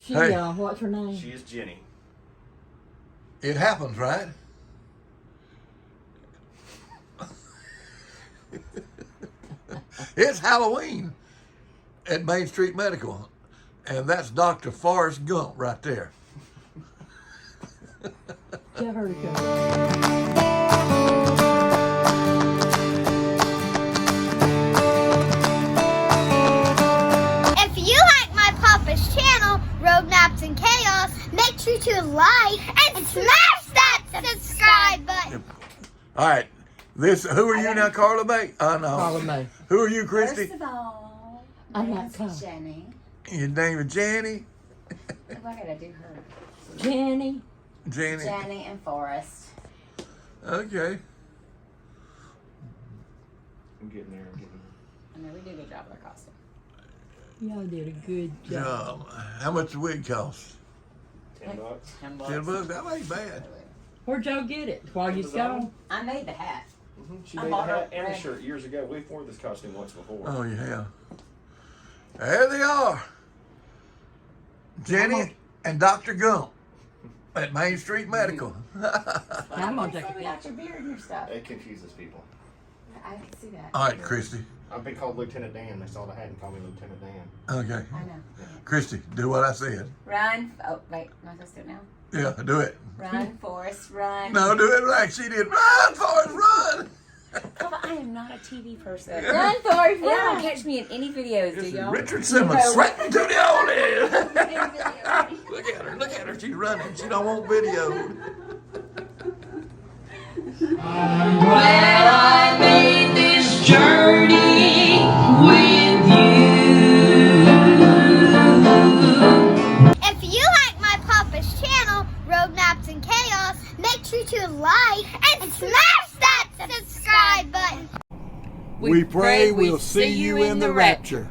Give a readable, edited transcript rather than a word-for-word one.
She, Hey. what's her name? She is Jenny. It happens, right? It's Halloween at Main Street Medical, and that's Dr. Forrest Gump right there. Tell her to come. If you like my Papa's channel, Road Maps and Chaos, make sure to like and smash that subscribe button. All right, who are you now, Carla May? No. Carla May. Who are you, Christy? First of all, I'm my not name's Carla. Jenny. Your name is Jenny? Oh, I gotta do her. Jenny. Jenny. Jenny and Forrest. Okay. I'm getting there. I know we do a good job with our costume. Y'all did a good job. How much the wig cost? $10. $10 bucks? That ain't bad. Where'd y'all get it? While you gone? I made the hat. She I made the bought her hat and the red. shirt years ago. We've worn this costume once before. Oh, yeah. There they are. Jenny and Dr. Gump at Main Street Medical. I'm gonna take Say a without picture. your beard and your stuff. It confuses people. I can see that. All right, Christy. I've been called Lieutenant Dan. They saw the hat and called me Lieutenant Dan. Okay. I know. Christy, do what I said. Run. Oh, wait. Am I supposed to do it now? Yeah, do it. Run, Forrest, run. No, do it like she did. Run, Forrest, run! Papa, I am not a TV person. Run, Forrest, Y'all don't run! catch me in any videos, do This is y'all? Richard Simmons No. sweating to the old end. Look at her, she's running. She don't want video. Glad I made this journey with you. If you like my Papa's channel, Road Maps and Chaos, make sure to like and smash that subscribe button. We pray we'll see you in the rapture.